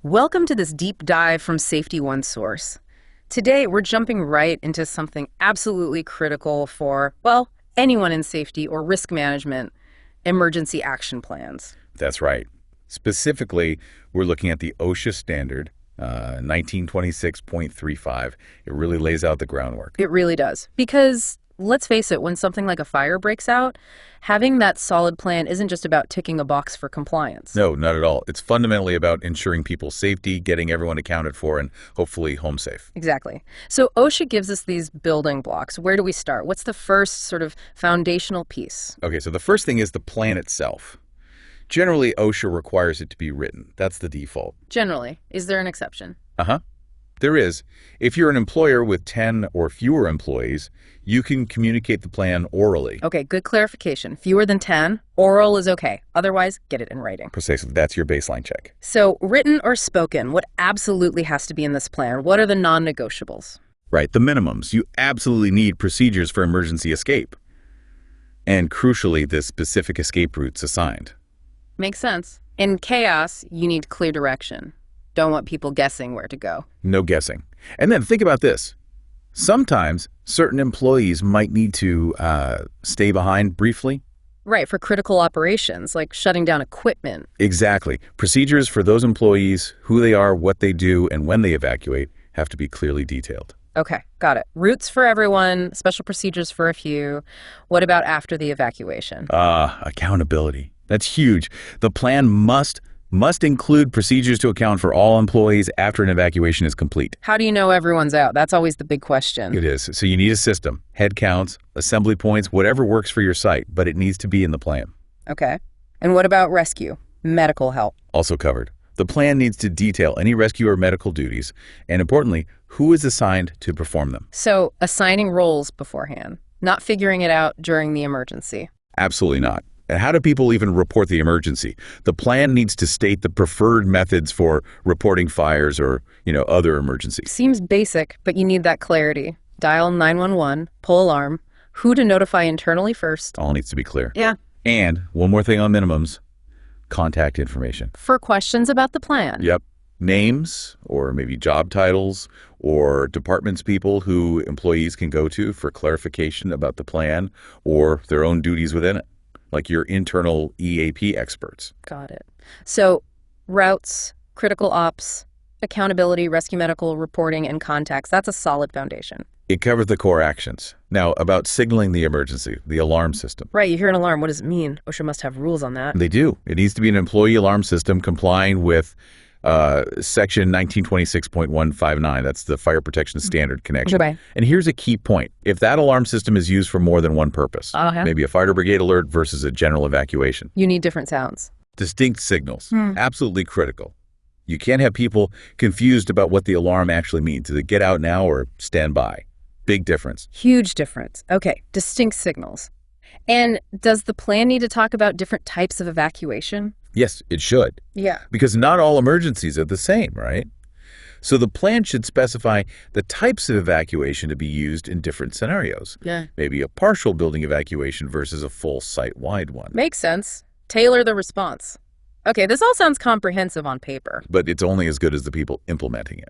Welcome to this deep dive from Safety One Source. Today, we're jumping right into something absolutely critical for, well, anyone in safety or risk management, emergency action plans. That's right. Specifically, we're looking at the OSHA standard, 1926.35. It really lays out the groundwork. It really does. Because, let's face it, when something like a fire breaks out, having that solid plan isn't just about ticking a box for compliance. No, not at all. It's fundamentally about ensuring people's safety, getting everyone accounted for, and hopefully home safe. Exactly. So OSHA gives us these building blocks. Where do we start? What's the first sort of foundational piece? Okay, so the first thing is the plan itself. Generally, OSHA requires it to be written. That's the default. Generally. Is there an exception? There is. If you're an employer with 10 or fewer employees, you can communicate the plan orally. Okay, good clarification. Fewer than 10, oral is okay. Otherwise, get it in writing. Precisely. That's your baseline check. So, written or spoken, what absolutely has to be in this plan? What are the non-negotiables? Right, the minimums. You absolutely need procedures for emergency escape. And crucially, the specific escape routes assigned. Makes sense. In chaos, you need clear direction. Don't want people guessing where to go. No guessing. And then think about this. Sometimes certain employees might need to stay behind briefly. Right, for critical operations, like shutting down equipment. Exactly. Procedures for those employees, who they are, what they do, and when they evacuate have to be clearly detailed. Okay, got it. Routes for everyone, special procedures for a few. What about after the evacuation? Accountability. That's huge. The plan must include procedures to account for all employees after an evacuation is complete. How do you know everyone's out? That's always the big question. It is. So you need a system, head counts, assembly points, whatever works for your site, but it needs to be in the plan. Okay. And what about rescue? Medical help? Also covered. The plan needs to detail any rescue or medical duties, and importantly, who is assigned to perform them. So assigning roles beforehand, not figuring it out during the emergency. Absolutely not. And how do people even report the emergency? The plan needs to state the preferred methods for reporting fires or, other emergencies. Seems basic, but you need that clarity. Dial 911, pull alarm, who to notify internally first. All needs to be clear. Yeah. And one more thing on minimums, contact information. For questions about the plan. Yep. Names or maybe job titles or departments people who employees can go to for clarification about the plan or their own duties within it, like your internal EAP experts. Got it. So routes, critical ops, accountability, rescue medical, reporting, and contacts, that's a solid foundation. It covers the core actions. Now, about signaling the emergency, the alarm system. Right, you hear an alarm. What does it mean? OSHA must have rules on that. They do. It needs to be an employee alarm system complying with Section 1926.159. That's the fire protection standard connection. Goodbye. And here's a key point. If that alarm system is used for more than one purpose, maybe a fire brigade alert versus a general evacuation. You need different sounds. Distinct signals. Absolutely critical. You can't have people confused about what the alarm actually means. Is it get out now or stand by? Big difference. Huge difference. Okay, distinct signals. And does the plan need to talk about different types of evacuation? Yes, it should. Yeah. Because not all emergencies are the same, right? So the plan should specify the types of evacuation to be used in different scenarios. Yeah. Maybe a partial building evacuation versus a full site-wide one. Makes sense. Tailor the response. Okay, this all sounds comprehensive on paper. But it's only as good as the people implementing it.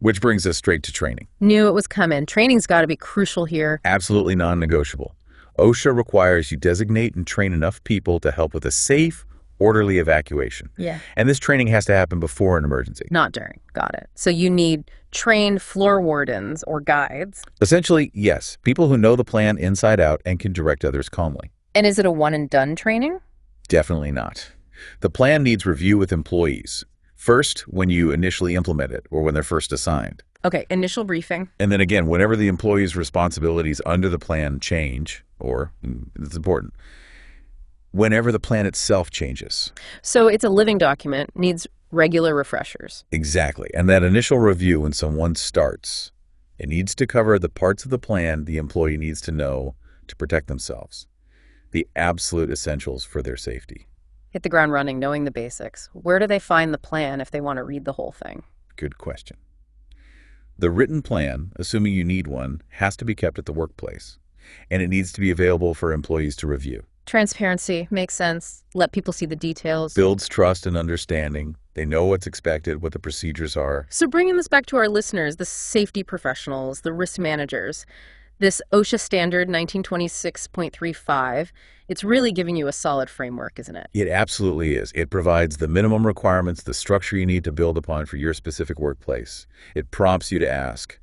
Which brings us straight to training. Knew it was coming. Training's got to be crucial here. Absolutely non-negotiable. OSHA requires you designate and train enough people to help with a safe, orderly evacuation. Yeah. And this training has to happen before an emergency. Not during. Got it. So you need trained floor wardens or guides. Essentially, yes. People who know the plan inside out and can direct others calmly. And is it a one-and-done training? Definitely not. The plan needs review with employees. First, when you initially implement it or when they're first assigned. Okay, initial briefing. And then again, whenever the employee's responsibilities under the plan change, or, it's important, whenever the plan itself changes. So it's a living document, needs regular refreshers. Exactly. And that initial review when someone starts, it needs to cover the parts of the plan the employee needs to know to protect themselves. The absolute essentials for their safety. Hit the ground running, knowing the basics. Where do they find the plan if they want to read the whole thing? Good question. The written plan, assuming you need one, has to be kept at the workplace, and it needs to be available for employees to review. Transparency makes sense. Let people see the details. Builds trust and understanding. They know what's expected, what the procedures are. So bringing this back to our listeners, the safety professionals, the risk managers, this OSHA standard 1926.35, it's really giving you a solid framework, isn't it? It absolutely is. It provides the minimum requirements, the structure you need to build upon for your specific workplace. It prompts you to ask,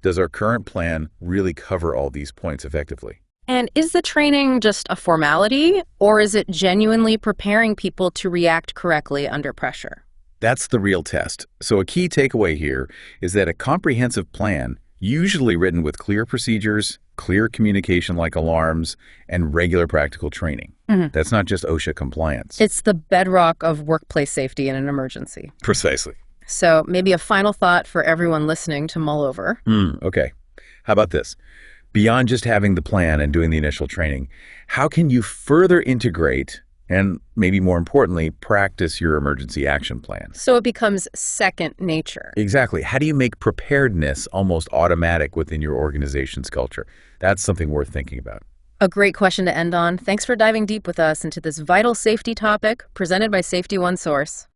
does our current plan really cover all these points effectively? And is the training just a formality, or is it genuinely preparing people to react correctly under pressure? That's the real test. So a key takeaway here is that a comprehensive plan, usually written with clear procedures, clear communication like alarms, and regular practical training. That's not just OSHA compliance. It's the bedrock of workplace safety in an emergency. Precisely. So maybe a final thought for everyone listening to mull over. Okay. How about this? Beyond just having the plan and doing the initial training, how can you further integrate and maybe more importantly, practice your emergency action plan? So it becomes second nature. Exactly. How do you make preparedness almost automatic within your organization's culture? That's something worth thinking about. A great question to end on. Thanks for diving deep with us into this vital safety topic presented by Safety One Source.